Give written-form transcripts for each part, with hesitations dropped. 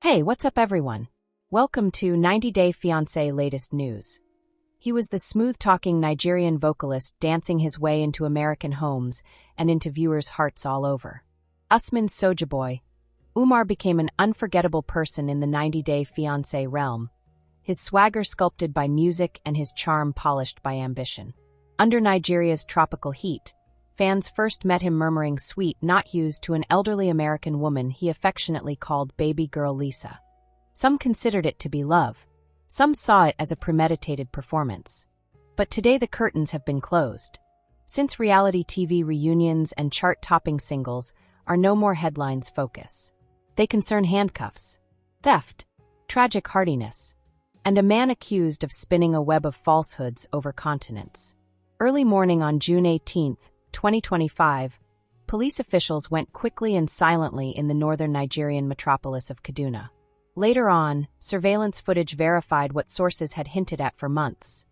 Hey, what's up everyone? Welcome to 90 Day Fiancé latest news. He was the smooth-talking Nigerian vocalist dancing his way into American homes and into viewers' hearts all over. Usman Sojaboy, Umar became an unforgettable person in the 90 Day Fiancé realm, his swagger sculpted by music and his charm polished by ambition. Under Nigeria's tropical heat, fans first met him murmuring sweet not-yous to an elderly American woman he affectionately called baby girl Lisa. Some considered it to be love. Some saw it as a premeditated performance. But today the curtains have been closed. Since reality TV reunions and chart-topping singles are no more headlines' focus. They concern handcuffs, theft, tragic heartiness, and a man accused of spinning a web of falsehoods over continents. Early morning on June 18, 2025, police officials went quickly and silently in the northern Nigerian metropolis of Kaduna. Later on, surveillance footage verified what sources had hinted at for months.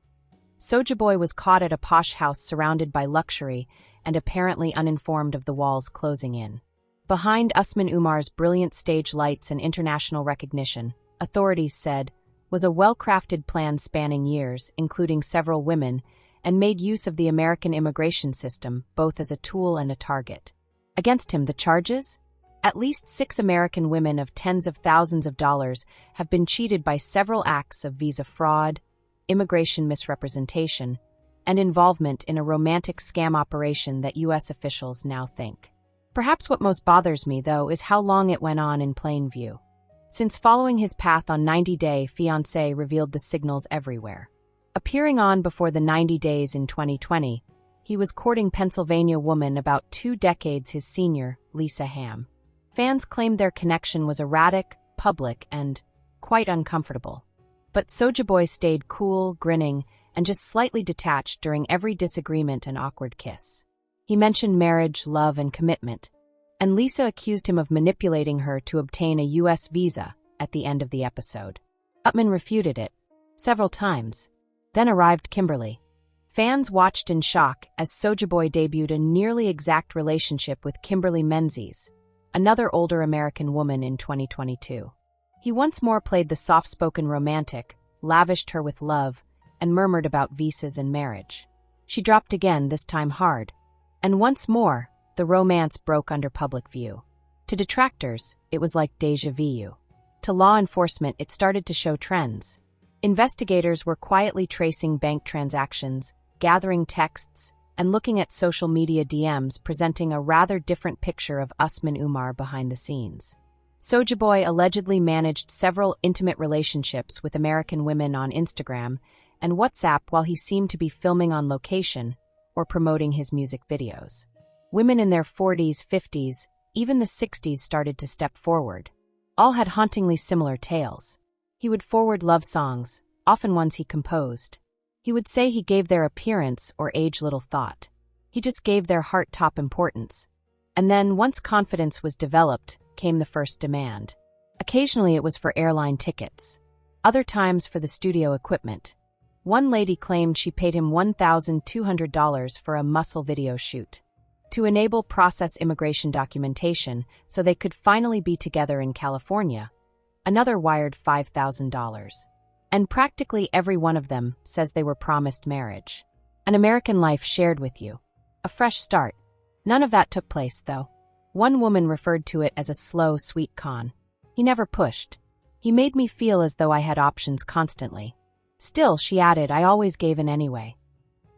Sojaboy was caught at a posh house surrounded by luxury and apparently uninformed of the walls closing in. Behind Usman Umar's brilliant stage lights and international recognition, authorities said, was a well-crafted plan spanning years, including several women, and made use of the American immigration system both as a tool and a target. Against him, the charges? At least 6 American women of tens of thousands of dollars have been cheated by several acts of visa fraud, immigration misrepresentation, and involvement in a romantic scam operation that U.S. officials now think. Perhaps what most bothers me, though, is how long it went on in plain view. Since following his path on 90 Day Fiancé revealed the signals everywhere. Appearing on before the 90 Days in 2020, he was courting Pennsylvania woman about 2 decades his senior, Lisa Ham. Fans claimed their connection was erratic, public, and quite uncomfortable. But Sojaboy stayed cool, grinning, and just slightly detached during every disagreement and awkward kiss. He mentioned marriage, love, and commitment, and Lisa accused him of manipulating her to obtain a U.S. visa at the end of the episode. Usman refuted it several times. Then arrived Kimberly. Fans watched in shock as Sojaboy debuted a nearly exact relationship with Kimberly Menzies, another older American woman in 2022. He once more played the soft-spoken romantic, lavished her with love, and murmured about visas and marriage. She dropped again, this time hard. And once more, the romance broke under public view. To detractors, it was like déjà vu. To law enforcement, it started to show trends. Investigators were quietly tracing bank transactions, gathering texts, and looking at social media DMs presenting a rather different picture of Usman Umar behind the scenes. Sojaboy allegedly managed several intimate relationships with American women on Instagram and WhatsApp while he seemed to be filming on location or promoting his music videos. Women in their 40s, 50s, even the 60s started to step forward. All had hauntingly similar tales. He would forward love songs, often ones he composed. He would say he gave their appearance or age little thought. He just gave their heart top importance. And then, once confidence was developed, came the first demand. Occasionally it was for airline tickets. Other times for the studio equipment. One lady claimed she paid him $1,200 for a muscle video shoot to enable process immigration documentation so they could finally be together in California. Another wired $5,000. And practically every one of them says they were promised marriage. An American life shared with you. A fresh start. None of that took place, though. One woman referred to it as a slow, sweet con. He never pushed. He made me feel as though I had options constantly. Still, she added, I always gave in anyway.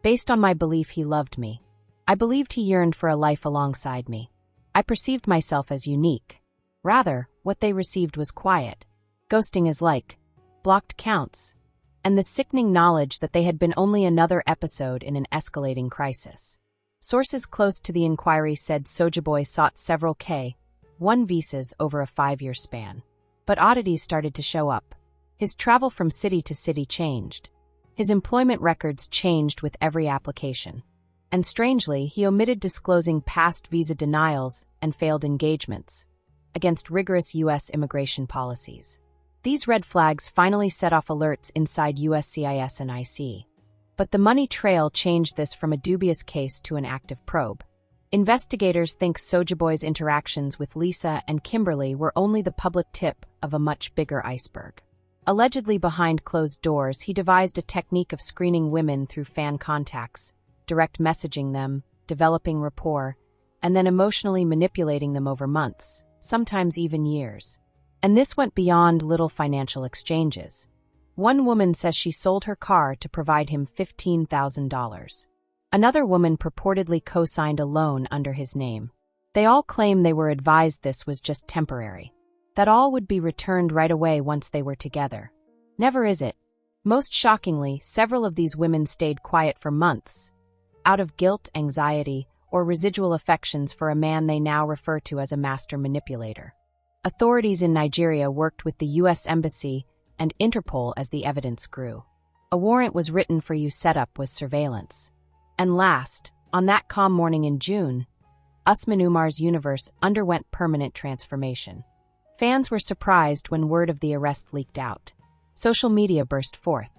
Based on my belief he loved me. I believed he yearned for a life alongside me. I perceived myself as unique. Rather, what they received was quiet. Ghosting is like blocked counts, and the sickening knowledge that they had been only another episode in an escalating crisis. Sources close to the inquiry said Sojaboy sought several K-1 visas over a 5-year span. But oddities started to show up. His travel from city to city changed. His employment records changed with every application. And strangely, he omitted disclosing past visa denials and failed engagements against rigorous U.S. immigration policies. These red flags finally set off alerts inside USCIS and IC. But the money trail changed this from a dubious case to an active probe. Investigators think Soulja Boy's interactions with Lisa and Kimberly were only the public tip of a much bigger iceberg. Allegedly behind closed doors, he devised a technique of screening women through fan contacts, direct messaging them, developing rapport, and then emotionally manipulating them over months, sometimes even years. And this went beyond little financial exchanges. One woman says she sold her car to provide him $15,000. Another woman purportedly co-signed a loan under his name. They all claim they were advised this was just temporary, that all would be returned right away once they were together. Never is it. Most shockingly, several of these women stayed quiet for months, out of guilt, anxiety, or residual affections for a man they now refer to as a master manipulator. Authorities in Nigeria worked with the U.S. Embassy and Interpol as the evidence grew. A warrant was written for use setup with surveillance. And last, on that calm morning in June, Usman Umar's universe underwent permanent transformation. Fans were surprised when word of the arrest leaked out. Social media burst forth.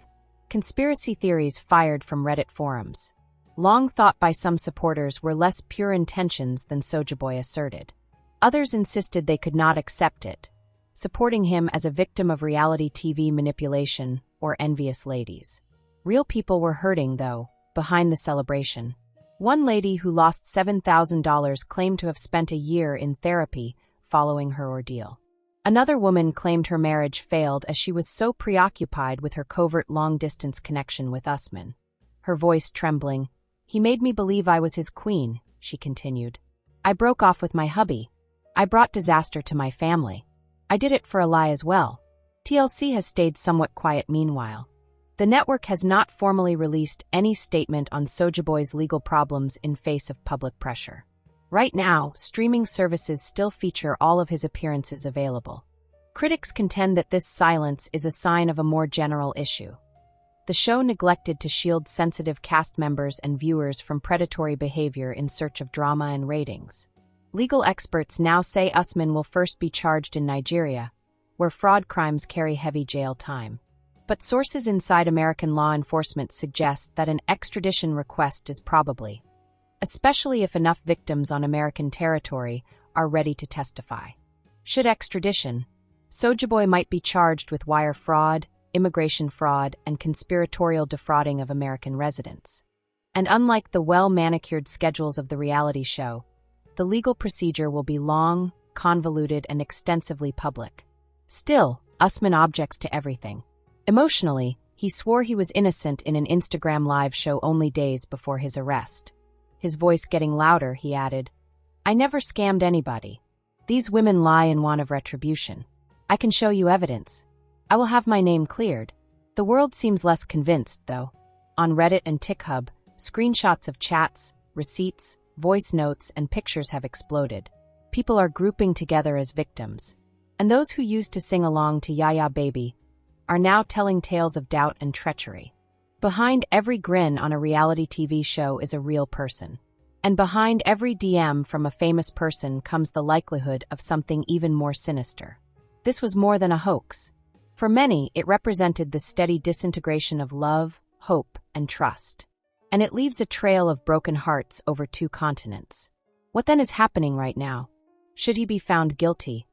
Conspiracy theories fired from Reddit forums. Long thought by some supporters were less pure intentions than Soulja Boy asserted. Others insisted they could not accept it, supporting him as a victim of reality TV manipulation or envious ladies. Real people were hurting, though, behind the celebration. One lady who lost $7,000 claimed to have spent a year in therapy following her ordeal. Another woman claimed her marriage failed as she was so preoccupied with her covert long-distance connection with Usman. Her voice trembling, "He made me believe I was his queen," she continued. "I broke off with my hubby. I brought disaster to my family. I did it for a lie as well." TLC has stayed somewhat quiet meanwhile. The network has not formally released any statement on Soulja Boy's legal problems in face of public pressure. Right now, streaming services still feature all of his appearances available. Critics contend that this silence is a sign of a more general issue. The show neglected to shield sensitive cast members and viewers from predatory behavior in search of drama and ratings. Legal experts now say Usman will first be charged in Nigeria, where fraud crimes carry heavy jail time. But sources inside American law enforcement suggest that an extradition request is probably, especially if enough victims on American territory are ready to testify. Should extradition, Soulja Boy might be charged with wire fraud, immigration fraud, and conspiratorial defrauding of American residents. And unlike the well-manicured schedules of the reality show, the legal procedure will be long, convoluted, and extensively public. Still, Usman objects to everything. Emotionally, he swore he was innocent in an Instagram live show only days before his arrest. His voice getting louder, he added, "I never scammed anybody. These women lie and want of retribution. I can show you evidence. I will have my name cleared." The world seems less convinced, though. On Reddit and TikHub, screenshots of chats, receipts, voice notes, and pictures have exploded. People are grouping together as victims. And those who used to sing along to Ya Ya Baby are now telling tales of doubt and treachery. Behind every grin on a reality TV show is a real person. And behind every DM from a famous person comes the likelihood of something even more sinister. This was more than a hoax. For many, it represented the steady disintegration of love, hope, and trust. And it leaves a trail of broken hearts over 2 continents. What then is happening right now? Should he be found guilty,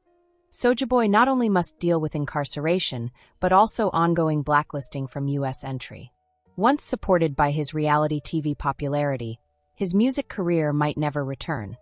Soulja Boy not only must deal with incarceration, but also ongoing blacklisting from U.S. entry. Once supported by his reality TV popularity, his music career might never return.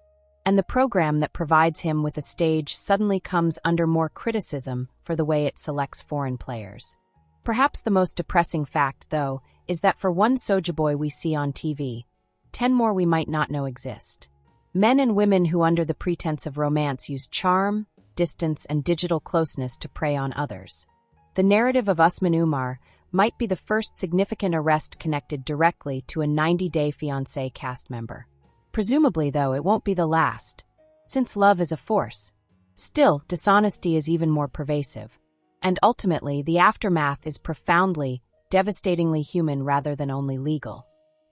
And the program that provides him with a stage suddenly comes under more criticism for the way it selects foreign players. Perhaps the most depressing fact, though, is that for one Soulja Boy we see on TV, 10 more we might not know exist. Men and women who under the pretense of romance use charm, distance, and digital closeness to prey on others. The narrative of Usman Umar might be the first significant arrest connected directly to a 90-day Fiancé cast member. Presumably, though, it won't be the last, since love is a force. Still, dishonesty is even more pervasive. And ultimately, the aftermath is profoundly, devastatingly human rather than only legal.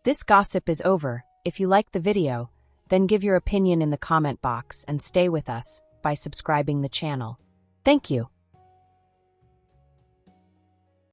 This gossip is over. If you like the video, then give your opinion in the comment box and stay with us by subscribing the channel. Thank you.